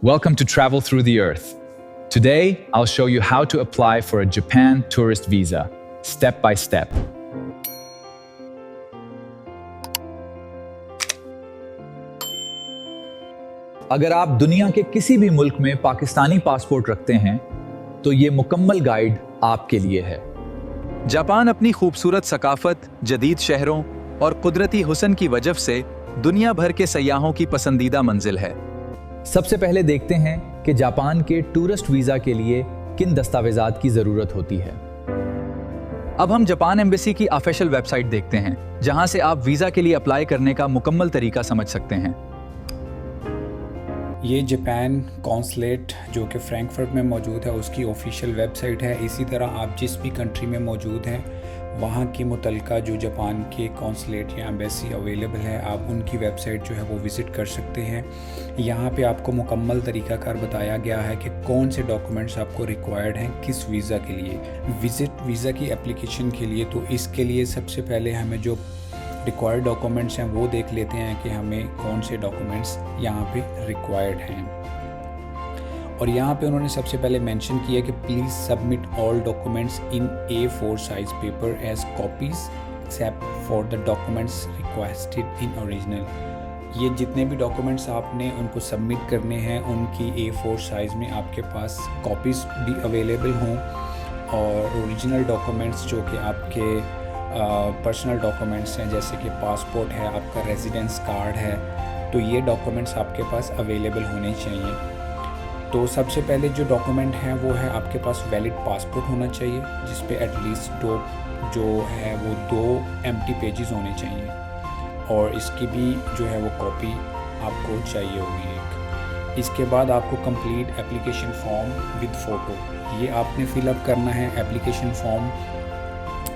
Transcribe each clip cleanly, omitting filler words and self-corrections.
Welcome to Travel Through the Earth. Today, I'll show you how to apply for a Japan tourist visa, step by step. अगर आप दुनिया के किसी भी मुल्क में पाकिस्तानी पासपोर्ट रखते हैं, तो ये मुकम्मल गाइड आपके लिए है। जापान अपनी खूबसूरत सकाफत, जदीद शहरों और कुदरती हुस्न की वजह से दुनिया भर के सयाहों की पसंदीदा मंजिल है। सबसे पहले देखते हैं कि जापान के टूरिस्ट वीज़ा के लिए किन दस्तावेज़ात की ज़रूरत होती है। अब हम जापान एम्बेसी की ऑफिशियल वेबसाइट देखते हैं, जहां से आप वीज़ा के लिए अप्लाई करने का मुकम्मल तरीका समझ सकते हैं। ये जापान कॉन्सुलेट जो कि फ्रैंकफर्ट में मौजूद है उसकी ऑफिशियल वेबसाइट है। इसी तरह आप जिस भी कंट्री में मौजूद हैं वहाँ की मुतलका जो जापान के कॉन्सुलेट या एम्बेसी अवेलेबल है, आप उनकी वेबसाइट जो है वो विज़िट कर सकते हैं। यहाँ पे आपको मुकम्मल तरीक़ाकार बताया गया है कि कौन से डॉक्यूमेंट्स आपको रिक्वायर्ड हैं किस वीज़ा के लिए। वीज़ा की एप्लीकेशन के लिए तो इसके लिए सबसे पहले हमें जो रिक्वायर्ड डॉक्यूमेंट्स हैं वो देख लेते हैं कि हमें कौन से डॉक्यूमेंट्स यहाँ पे रिक्वायर्ड हैं। और यहाँ पे उन्होंने सबसे पहले मेंशन किया कि please submit all documents in A4 size paper as copies except for the documents requested in original. ये जितने भी डॉक्यूमेंट्स आपने उनको सबमिट करने हैं उनकी A4 साइज़ में आपके पास कॉपीज़ भी अवेलेबल हों, और ओरिजिनल डॉक्यूमेंट्स जो कि आपके पर्सनल डॉक्यूमेंट्स हैं जैसे कि पासपोर्ट है, आपका रेजिडेंस कार्ड है, तो ये डॉक्यूमेंट्स आपके पास अवेलेबल होने चाहिए। तो सबसे पहले जो डॉक्यूमेंट है वो है आपके पास वैलिड पासपोर्ट होना चाहिए जिस पे एटलीस्ट जो है वो 2 एम्प्टी पेजेस होने चाहिए, और इसकी भी जो है वो कॉपी आपको चाहिए होगी एक। इसके बाद आपको complete application form with photo, ये आपने फ़िलअप करना है। एप्लीकेशन फॉर्म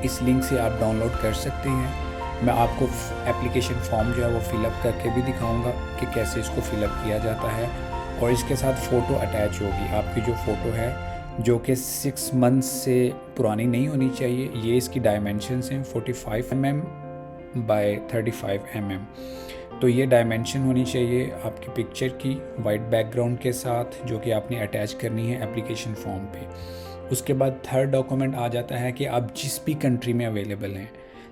इस लिंक से आप डाउनलोड कर सकते हैं। मैं आपको एप्लीकेशन फॉर्म जो है वो फ़िलअप करके भी दिखाऊंगा कि कैसे इसको फ़िलअप किया जाता है, और इसके साथ फ़ोटो अटैच होगी। आपकी जो फ़ोटो है जो कि 6 मंथ्स से पुरानी नहीं होनी चाहिए। ये इसकी डायमेंशंस हैं 45 mm बाय 35 mm, तो ये डायमेंशन होनी चाहिए आपकी पिक्चर की वाइट बैकग्राउंड के साथ, जो कि आपने अटैच करनी है एप्लीकेशन फॉर्म पे। उसके बाद थर्ड डॉक्यूमेंट आ जाता है कि आप जिस भी कंट्री में अवेलेबल हैं।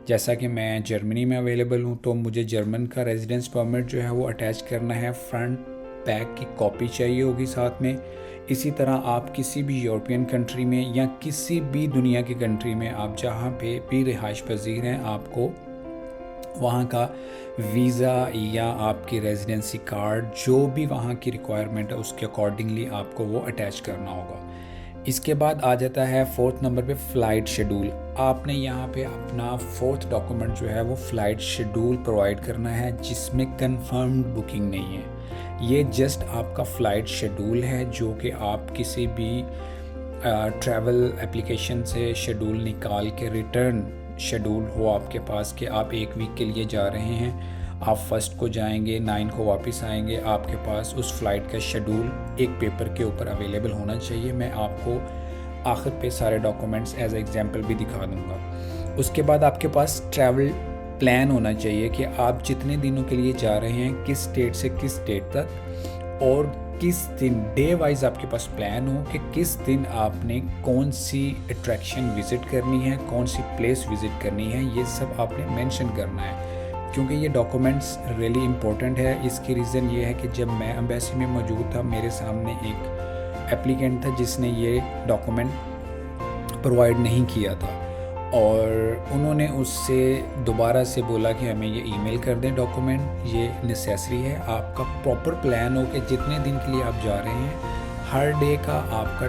जैसा कि मैं जर्मनी में अवेलेबल हूँ तो मुझे जर्मन का रेजिडेंस परमिट जो है वो अटैच करना है, फ्रंट बैक की कॉपी चाहिए होगी साथ में। इसी तरह आप किसी भी यूरोपियन कंट्री में या किसी भी दुनिया की कंट्री में आप जहाँ पे भी रिहाइश पजीर हैं, आपको वहाँ का वीज़ा या आपकी रेजिडेंसी कार्ड जो भी वहाँ की रिक्वायरमेंट है उसके अकॉर्डिंगली आपको वो अटैच करना होगा। इसके बाद आ जाता है 4th नंबर पे फ़्लाइट शेड्यूल। आपने यहाँ पे अपना 4th डॉक्यूमेंट जो है वो फ़्लाइट शेड्यूल प्रोवाइड करना है जिसमें कंफर्म्ड बुकिंग नहीं है। ये जस्ट आपका फ़्लाइट शेड्यूल है जो कि आप किसी भी ट्रैवल एप्लीकेशन से शेड्यूल निकाल के रिटर्न शेड्यूल हो आपके पास कि आप 1 वीक के लिए जा रहे हैं, आप 1 को जाएंगे, 9 को वापस आएंगे, आपके पास उस फ़्लाइट का शेड्यूल एक पेपर के ऊपर अवेलेबल होना चाहिए। मैं आपको आखिर पे सारे डॉक्यूमेंट्स एज एग्जांपल भी दिखा दूंगा। उसके बाद आपके पास ट्रैवल प्लान होना चाहिए कि आप जितने दिनों के लिए जा रहे हैं, किस स्टेट से किस स्टेट तक, और किस दिन डे वाइज आपके पास प्लान हो कि किस दिन आपने कौन सी अट्रैक्शन विज़िट करनी है, कौन सी प्लेस विज़िट करनी है, ये सब आपने मेंशन करना है। क्योंकि ये डॉक्यूमेंट्स रियली इम्पोर्टेंट है। इसकी रीज़न ये है कि जब मैं एम्बेसी में मौजूद था मेरे सामने एक एप्लीकेंट था जिसने ये डॉक्यूमेंट प्रोवाइड नहीं किया था, और उन्होंने उससे दोबारा से बोला कि हमें ये ईमेल कर दें डॉक्यूमेंट, ये नेसेसरी है। आपका प्रॉपर प्लान हो कि जितने दिन के लिए आप जा रहे हैं हर डे का आपका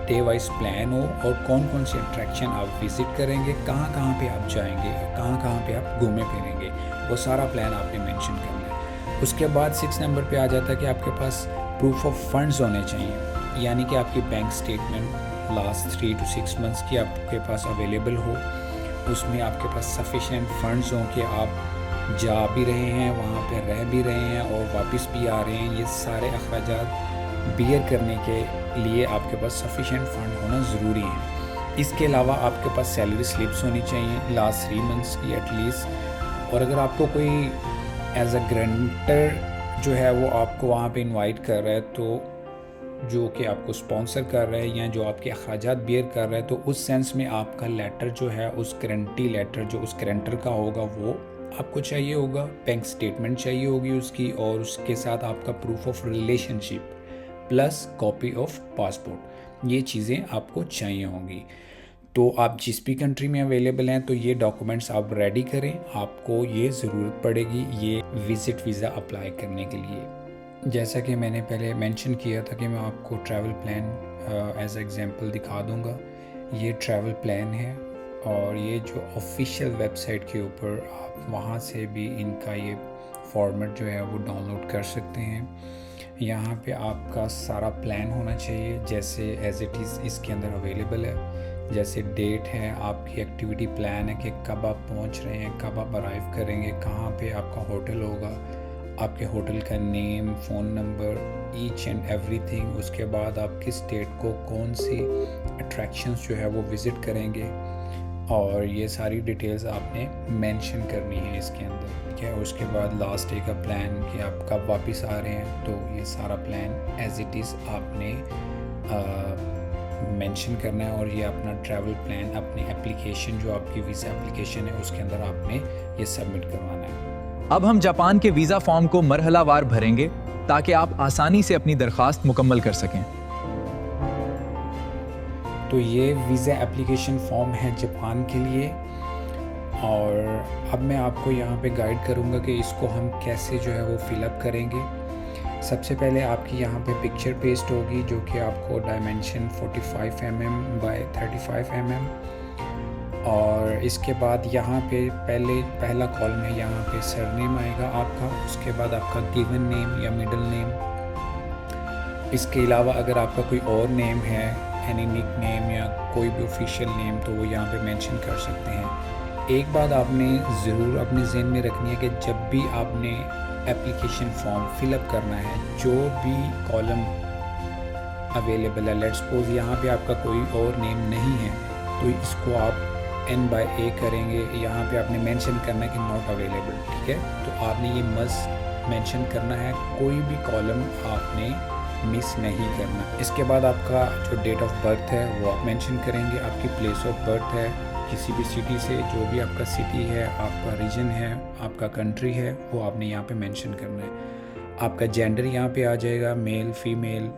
डे वाइज प्लान हो, और कौन कौन से अट्रैक्शन आप विज़िट करेंगे, कहाँ कहाँ पे आप जाएंगे, कहाँ कहाँ पे आप घूमे फिरेंगे, वो सारा प्लान आपने मेंशन करना है। उसके बाद 6 नंबर पे आ जाता है कि आपके पास प्रूफ ऑफ फंड्स होने चाहिए, यानी कि आपकी bank statement last 3 to 6 months की आपके पास अवेलेबल हो, उसमें आपके पास सफिशेंट फंड्स हों कि आप जा भी रहे हैं, वहाँ पे रह भी रहे हैं और वापस भी आ रहे हैं। ये सारे अखराजात बियर करने के लिए आपके पास सफिशेंट फंड होना ज़रूरी है। इसके अलावा आपके पास सैलरी स्लिप्स होनी चाहिए लास्ट 3 मंथ्स की एटलीस्ट, और अगर आपको कोई एज अ ग्रांटर जो है वो आपको वहाँ पे इनवाइट कर रहा है, तो जो कि आपको स्पॉन्सर कर रहा है या जो आपके अखराजात बियर कर रहा है, तो उस सेंस में आपका लेटर जो है, उस गारंटी लेटर जो उस गारंटर का होगा वो आपको चाहिए होगा, बैंक स्टेटमेंट चाहिए होगी उसकी, और उसके साथ आपका proof of relationship plus copy of passport, ये चीज़ें आपको चाहिए होंगी। तो आप जिस भी कंट्री में अवेलेबल हैं तो ये डॉक्यूमेंट्स आप रेडी करें, आपको ये ज़रूरत पड़ेगी ये विज़िट वीज़ा अप्लाई करने के लिए। जैसा कि मैंने पहले मेंशन किया था कि मैं आपको ट्रैवल प्लान एज एग्जांपल दिखा दूंगा। ये ट्रैवल प्लान है और ये जो ऑफिशियल वेबसाइट के ऊपर आप वहाँ से भी इनका ये फॉर्मेट जो है वो डाउनलोड कर सकते हैं। यहाँ पे आपका सारा प्लान होना चाहिए जैसे एज इट इज़ इसके अंदर अवेलेबल है, जैसे डेट है, आपकी एक्टिविटी प्लान है कि कब आप पहुँच रहे हैं, कब आप अराइव करेंगे, कहाँ पे आपका होटल होगा, आपके होटल का name, phone number, each and everything. उसके बाद आप किस डेट को कौन सी अट्रैक्शंस जो है वो विज़िट करेंगे, और ये सारी डिटेल्स आपने मेंशन करनी है इसके अंदर, ठीक है। उसके बाद लास्ट डे का प्लान कि आप कब वापस आ रहे हैं, तो ये सारा प्लान एज इट इज़ आपने मेंशन करना है, और ये अपना ट्रैवल प्लान अपनी एप्लीकेशन जो आपकी वीज़ा एप्लीकेशन है उसके अंदर आपने ये सबमिट करवाना है। अब हम जापान के वीज़ा फॉर्म को मरहलावार भरेंगे ताकि आप आसानी से अपनी दरख्वास्त मुकम्मल कर सकें। तो ये वीज़ा एप्लीकेशन फॉर्म है जापान के लिए, और अब मैं आपको यहाँ पे गाइड करूँगा कि इसको हम कैसे जो है वो फिलअप करेंगे। सबसे पहले आपकी यहाँ पे पिक्चर पेस्ट होगी जो कि आपको डायमेंशन 45 mm बाय 35 mm, और इसके बाद यहाँ पे पहला कॉलम है, यहाँ पे सरनेम आएगा आपका, उसके बाद आपका गिवन नेम या मिडिल नेम। इसके अलावा अगर आपका कोई और नेम है, एनी निक नेम या कोई भी ऑफिशियल नेम, तो वो यहाँ पे मेंशन कर सकते हैं। एक बात आपने ज़रूर अपने ज़हन में रखनी है कि जब भी आपने एप्लीकेशन फॉर्म फिलअप करना है, जो भी कॉलम अवेलेबल है, लेट्स सपोज यहाँ पे आपका कोई और नेम नहीं है तो इसको आप N/A करेंगे, यहाँ पे आपने मेंशन करना है कि नॉट अवेलेबल, ठीक है। तो आपने ये मस्ट मेंशन करना है, कोई भी कॉलम आपने मिस नहीं करना। इसके बाद आपका जो डेट ऑफ बर्थ है वो आप मेंशन करेंगे, आपकी प्लेस ऑफ बर्थ है किसी भी सिटी से, जो भी आपका सिटी है, आपका रीजन है, आपका कंट्री है, वो आपने यहाँ पे मेंशन करना है। आपका जेंडर यहाँ पे आ जाएगा, मेल फीमेल।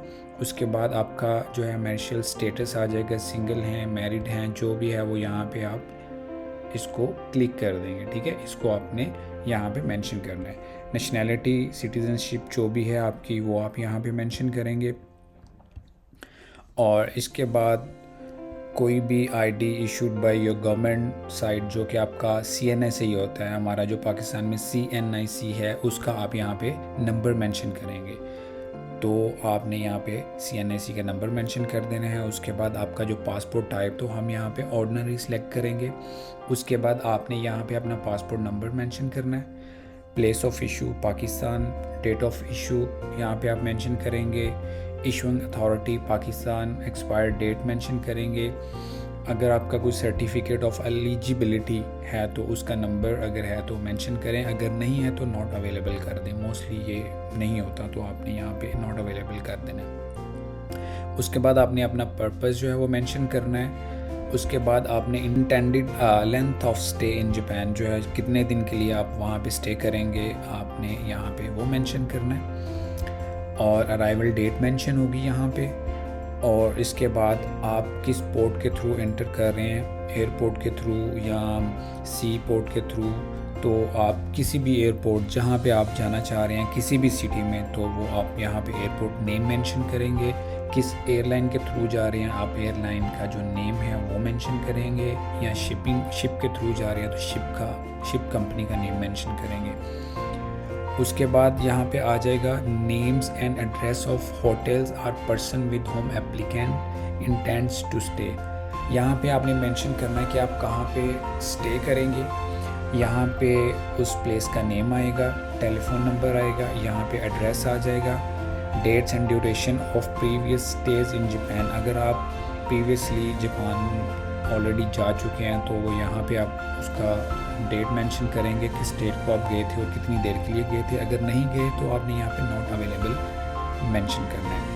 उसके बाद आपका जो है मैरिटल स्टेटस आ जाएगा, सिंगल हैं, मैरिड हैं, जो भी है वो यहाँ पे आप इसको क्लिक कर देंगे, ठीक है। इसको आपने यहाँ पे मेंशन करना है। नेशनैलिटी, सिटीज़नशिप जो भी है आपकी वो आप यहाँ पे मेंशन करेंगे, और इसके बाद कोई भी ID issued by your government site, जो कि आपका CNI से ही होता है, हमारा जो पाकिस्तान में CNIC है उसका आप यहाँ पे नंबर मेंशन करेंगे। तो आपने यहाँ पे CNIC का नंबर मेंशन कर देना है। उसके बाद आपका जो पासपोर्ट टाइप, तो हम यहाँ पे ऑर्डिनरी सेलेक्ट करेंगे। उसके बाद आपने यहाँ पे अपना पासपोर्ट नंबर मेंशन करना है। Place of issue Pakistan, date of issue यहाँ पे आप मेंशन करेंगे, issuing authority Pakistan, expire date mention करेंगे। अगर आपका कोई सर्टिफिकेट ऑफ एलिजिबिलिटी है तो उसका नंबर अगर है तो मेंशन करें, अगर नहीं है तो नॉट अवेलेबल कर दें। मोस्टली ये नहीं होता तो आपने यहाँ पे नॉट अवेलेबल कर देना। उसके बाद आपने अपना पर्पस जो है वो मेंशन करना है। उसके बाद आपने intended length of stay in Japan, जो है कितने दिन के लिए आप वहाँ पे स्टे करेंगे, आपने यहाँ पे वो मेंशन करना है। और अराइवल डेट मेंशन होगी यहाँ पे। और इसके बाद आप किस पोर्ट के थ्रू एंटर कर रहे हैं, एयरपोर्ट के थ्रू या सी पोर्ट के थ्रू, तो आप किसी भी एयरपोर्ट जहाँ पे आप जाना चाह रहे हैं किसी भी सिटी में, तो वो आप यहाँ पे एयरपोर्ट नेम मेंशन करेंगे। किस एयरलाइन के थ्रू जा रहे हैं आप, एयरलाइन का जो नेम है वो मेंशन करेंगे, या शिप के थ्रू जा रहे हैं तो शिप कंपनी का नेम मेंशन करेंगे। उसके बाद यहाँ पे आ जाएगा names and address of hotels or person with whom applicant intends to stay. यहाँ पे आपने मेंशन करना है कि आप कहाँ पे स्टे करेंगे। यहाँ पे उस प्लेस का नेम आएगा, टेलीफोन नंबर आएगा, यहाँ पे एड्रेस आ जाएगा, dates and duration of previous stays in Japan. अगर आप प्रीवियसली जापान ऑलरेडी जा चुके हैं तो वो यहाँ पे आप उसका डेट मेंशन करेंगे किस डेट को आप गए थे और कितनी देर के लिए गए थे। अगर नहीं गए तो आपने यहाँ पे नॉट अवेलेबल मेंशन करना है।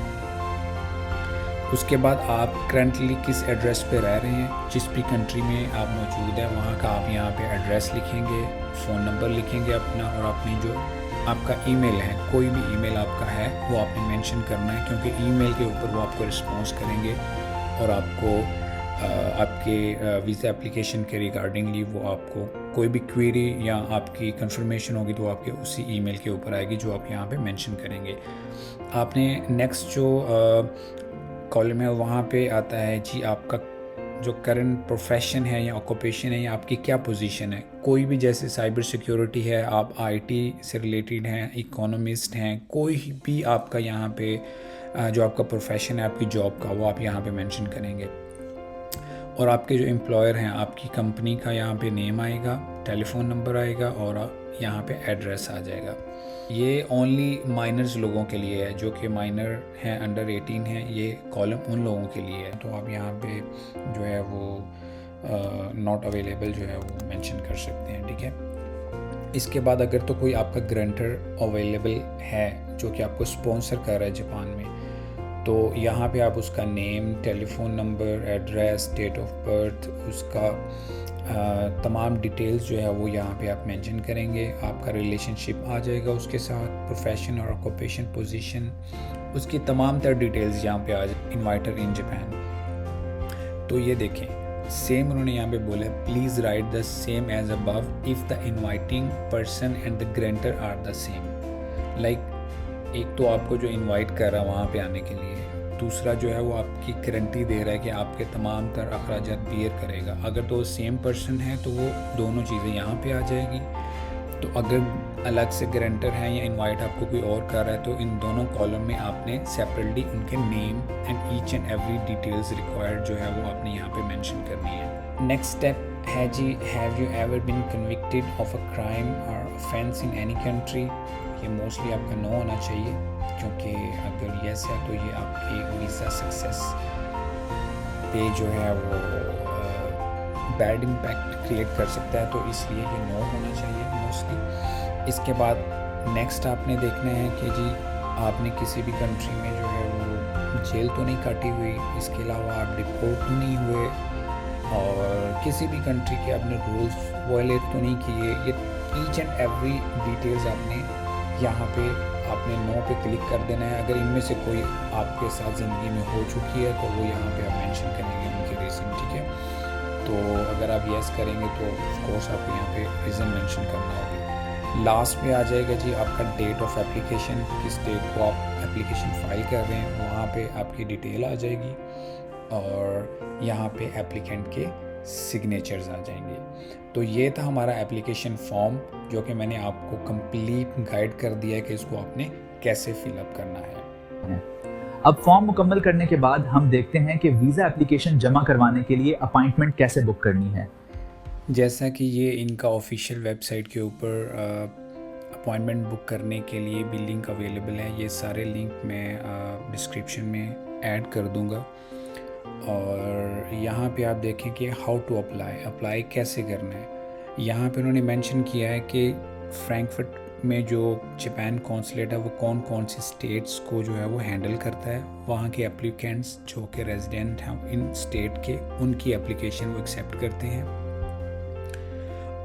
उसके बाद आप करंटली किस एड्रेस पे रह रहे हैं, जिस भी कंट्री में आप मौजूद हैं वहाँ का आप यहाँ पे एड्रेस लिखेंगे, फ़ोन नंबर लिखेंगे अपना, और अपनी जो आपका ईमेल है, कोई भी ईमेल आपका है वो आपने मेंशन करना है, क्योंकि ईमेल के ऊपर वो आपको रिस्पॉन्स करेंगे और आपको आपके वीज़ा एप्लीकेशन के रिगार्डिंगली वो आपको कोई भी क्वेरी या आपकी कंफर्मेशन होगी तो आपके उसी ईमेल के ऊपर आएगी जो आप यहाँ पे मेंशन करेंगे। आपने नेक्स्ट जो कॉलम है वहाँ पे आता है जी आपका जो करंट प्रोफेशन है या ऑक्यूपेशन है या आपकी क्या पोजीशन है। कोई भी, जैसे साइबर सिक्योरिटी है, आप आईटी से रिलेटेड हैं, इकोनॉमिस्ट हैं, कोई भी आपका यहाँ पे जो आपका प्रोफेशन है आपकी जॉब का वो आप यहाँ पे मेंशन करेंगे। और आपके जो एम्प्लॉयर हैं आपकी कंपनी का यहाँ पे नेम आएगा, टेलीफोन नंबर आएगा और यहाँ पे एड्रेस आ जाएगा। ये ओनली माइनर्स लोगों के लिए है, जो कि माइनर हैं, अंडर 18 हैं, ये कॉलम उन लोगों के लिए है। तो आप यहाँ पे जो है वो नॉट अवेलेबल जो है वो मेंशन कर सकते हैं, ठीक है। इसके बाद अगर तो कोई आपका ग्रंटर अवेलेबल है जो कि आपको स्पॉन्सर कर रहा है जापान में, तो यहाँ पे आप उसका name, telephone number, address, date of birth, उसका तमाम डिटेल्स जो है वो यहाँ पे आप मेंशन करेंगे। आपका रिलेशनशिप आ जाएगा उसके साथ, प्रोफेशन और ऑक्यूपेशन, पोजीशन, उसकी तमाम तर डिटेल्स यहाँ पे आ जाए। इन्वाइटर इन जापान, तो ये देखें सेम उन्होंने यहाँ पे बोला है, please write the same as above if the inviting person and the grantor are the same. Like एक तो आपको जो इनवाइट कर रहा है वहाँ पे आने के लिए, दूसरा जो है वो आपकी गारंटी दे रहा है कि आपके तमाम तर अखराजात बियर करेगा। अगर तो सेम पर्सन है तो वो दोनों चीज़ें यहाँ पे आ जाएगी। तो अगर अलग से गारंटर हैं या इनवाइट आपको कोई और कर रहा है तो इन दोनों कॉलम में आपने सेपरेटली उनके name and each and every details required जो है वो आपने यहाँ पे मेंशन करनी है। नेक्स्ट स्टेप है जी, have you ever been convicted of a crime or offence in any country. ये मोस्टली आपका नो होना चाहिए, क्योंकि अगर यस है तो ये आपकी वीज़ा सक्सेस पे जो है वो बैड इम्पैक्ट क्रिएट कर सकता है, तो इसलिए ये नो होना चाहिए मोस्टली। इसके बाद नेक्स्ट आपने देखना है कि जी आपने किसी भी कंट्री में जो है वो जेल तो नहीं काटी हुई, इसके अलावा आप डिपोर्ट तो नहीं हुए और किसी भी कंट्री के आपने रूल्स वायलेट तो नहीं किए। ये ईच एंड एवरी डिटेल्स आपने यहाँ पे आपने नो पे क्लिक कर देना है। अगर इनमें से कोई आपके साथ ज़िंदगी में हो चुकी है तो वो यहाँ पे आप मेंशन करेंगे उनके रीज़न, ठीक है। तो अगर आप यस करेंगे तो ऑफ कोर्स आपको यहाँ पे रीज़न मेंशन करना होगा। लास्ट में आ जाएगा जी आपका डेट ऑफ एप्लीकेशन, किस डेट को आप एप्लीकेशन फ़ाइल कर रहे हैं, वहाँ पे आपकी डिटेल आ जाएगी और यहाँ पे एप्लीकेंट के सिग्नेचर्स आ जाएंगे। तो ये था हमारा एप्लीकेशन फॉर्म, जो कि मैंने आपको कंप्लीट गाइड कर दिया है कि इसको आपने कैसे फिलअप करना है। अब फॉर्म मुकम्मल करने के बाद हम देखते हैं कि वीज़ा एप्लीकेशन जमा करवाने के लिए अपॉइंटमेंट कैसे बुक करनी है। जैसा कि ये इनका ऑफिशियल वेबसाइट के ऊपर अपॉइंटमेंट बुक करने के लिए भी लिंक अवेलेबल है। ये सारे लिंक मैं डिस्क्रिप्शन में ऐड कर दूंगा। और यहाँ पे आप देखें कि हाउ टू अप्लाई कैसे करना है। यहाँ पे उन्होंने मेंशन किया है कि फ्रैंकफर्ट में जो जापान कॉन्सुलेट है वो कौन कौन सी स्टेट्स को जो है वो हैंडल करता है। वहाँ के एप्लीकेंट्स जो कि रेजिडेंट हैं इन स्टेट के, उनकी एप्लीकेशन वो एक्सेप्ट करते हैं।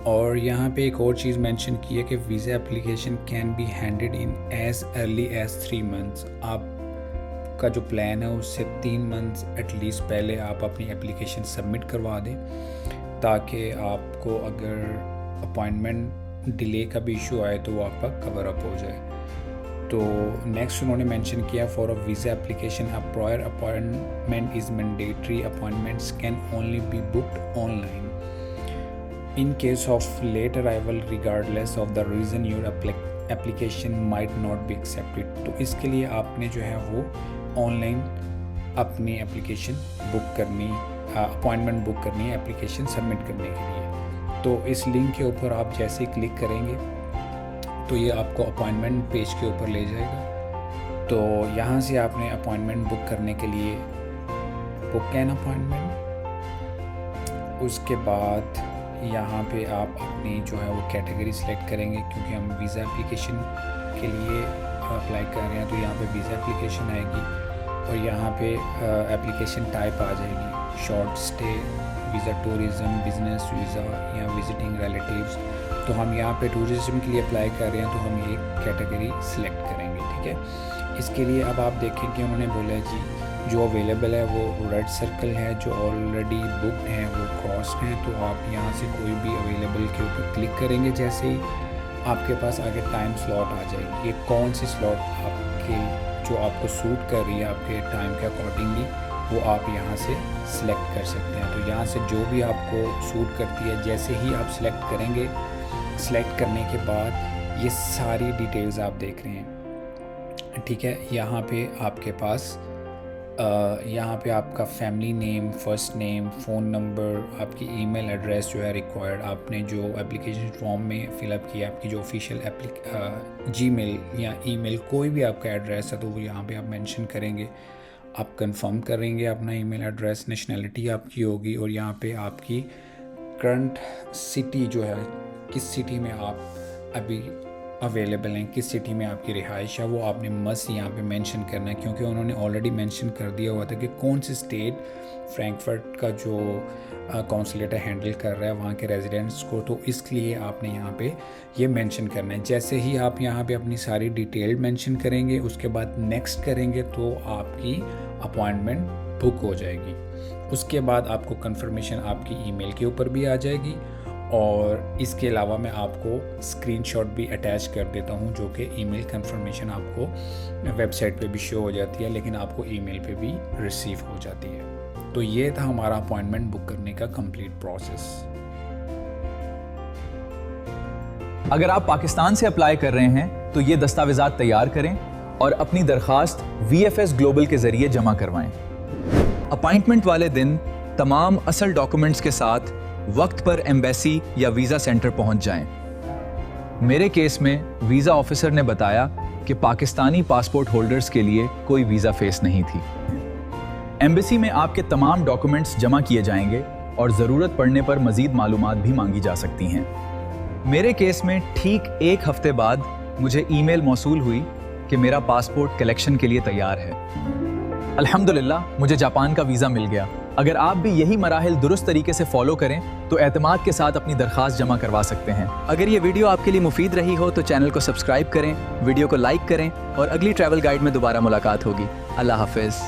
और यहाँ पे एक और चीज़ मेंशन की है कि visa application can be handed in as early as 3 months. आपका जो प्लान है उससे 3 मंथ्स एटलीस्ट पहले आप अपनी एप्लीकेशन सबमिट करवा दें, ताकि आपको अगर अपॉइंटमेंट डिले का भी इशू आए तो वो आपका कवर अप हो जाए। तो नेक्स्ट उन्होंने मेंशन किया for a visa application a prior appointment is mandatory. Appointments can only be booked online in case of late arrival regardless of the reason your application might not be accepted। तो इसके लिए आपने जो है वो online अपनी application book करनी, appointment book करनी है एप्लीकेशन सबमिट करने के लिए। तो इस लिंक के ऊपर आप जैसे ही क्लिक करेंगे तो ये आपको अपॉइंटमेंट पेज के ऊपर ले जाएगा। तो यहाँ से आपने अपॉइंटमेंट बुक करने के लिए बुक एन अपॉइंटमेंट उसके बाद यहाँ पे आप अपनी जो है वो कैटेगरी सिलेक्ट करेंगे, क्योंकि हम वीज़ा एप्लीकेशन के लिए अप्लाई कर रहे हैं। तो यहाँ पे वीज़ा एप्लीकेशन आएगी और यहाँ पे एप्लीकेशन टाइप आ जाएगी, short stay visa, tourism, business visa या विजिटिंग रिलेटिव्स। तो हम यहाँ पे टूरिज़म के लिए अप्लाई कर रहे हैं, तो हम ये कैटेगरी सिलेक्ट करेंगे, ठीक है। इसके लिए अब आप देखें कि उन्होंने बोला है जी जो अवेलेबल है वो रेड सर्कल है, जो ऑलरेडी बुकड हैं वो क्रॉस्ड हैं। तो आप यहाँ से कोई भी अवेलेबल के ऊपर क्लिक करेंगे, जैसे ही आपके पास आगे टाइम स्लॉट आ जाएगी, ये कौन सी स्लॉट आपके जो आपको सूट कर रही है आपके टाइम के अकॉर्डिंगली, वो आप यहाँ से सिलेक्ट कर सकते हैं। तो यहाँ से जो भी आपको सूट करती है, जैसे ही आप सिलेक्ट करेंगे, सिलेक्ट करने के बाद ये सारी डिटेल्स आप देख रहे हैं, ठीक है। यहाँ पे आपके पास यहाँ पे आपका family name, first name, phone number, आपकी ईमेल एड्रेस जो है रिक्वायर्ड, आपने जो एप्लीकेशन फॉर्म में फ़िलअप किया, आपकी जो ऑफिशियल जीमेल या ईमेल कोई भी आपका एड्रेस है तो वो यहाँ पे आप मेंशन करेंगे। आप कंफर्म करेंगे अपना ईमेल एड्रेस, नेशनैलिटी आपकी होगी और यहाँ पे आपकी करंट सिटी जो है, किस सिटी में आप अभी अवेलेबल हैं, किस सिटी में आपकी रिहाइश है, वो आपने मस्ट यहाँ पे मेंशन करना है, क्योंकि उन्होंने ऑलरेडी मेंशन कर दिया हुआ था कि कौन सी स्टेट फ्रैंकफर्ट का जो कौंसलेट हैंडल कर रहा है वहाँ के रेजिडेंट्स को। तो इसलिए आपने यहाँ पे ये मेंशन करना है। जैसे ही आप यहाँ पे अपनी सारी डिटेल मेंशन करेंगे, उसके बाद नेक्स्ट करेंगे तो आपकी अपॉइंटमेंट बुक हो जाएगी। उसके बाद आपको कंफर्मेशन आपकी ईमेल के ऊपर भी आ जाएगी और इसके अलावा मैं आपको स्क्रीनशॉट भी अटैच कर देता हूँ, जो कि ईमेल कंफर्मेशन आपको वेबसाइट पे भी शो हो जाती है, लेकिन आपको ईमेल पे भी रिसीव हो जाती है। तो ये था हमारा अपॉइंटमेंट बुक करने का कंप्लीट प्रोसेस। अगर आप पाकिस्तान से अप्लाई कर रहे हैं तो ये दस्तावेजात तैयार करें और अपनी दरखास्त VFS ग्लोबल के जरिए जमा करवाएं। अपॉइंटमेंट वाले दिन तमाम असल डॉक्यूमेंट्स के साथ वक्त पर एम्बेसी या वीज़ा सेंटर पहुंच जाएं। मेरे केस में वीज़ा ऑफिसर ने बताया कि पाकिस्तानी पासपोर्ट होल्डर्स के लिए कोई वीज़ा फेस नहीं थी। एम्बेसी में आपके तमाम डॉक्यूमेंट्स जमा किए जाएंगे और ज़रूरत पड़ने पर मज़ीद मालूमात भी मांगी जा सकती हैं। मेरे केस में ठीक 1 हफ्ते बाद मुझे ईमेल मौसूल हुई कि मेरा पासपोर्ट कलेक्शन के लिए तैयार है। अल्हम्दुलिल्लाह मुझे जापान का वीज़ा मिल गया। अगर आप भी यही मराहिल दुरुस्त तरीके से फॉलो करें तो एतमाद के साथ अपनी दरखास्त जमा करवा सकते हैं। अगर ये वीडियो आपके लिए मुफीद रही हो तो चैनल को सब्सक्राइब करें, वीडियो को लाइक करें और अगली ट्रैवल गाइड में दोबारा मुलाकात होगी। अल्लाह हाफिज़।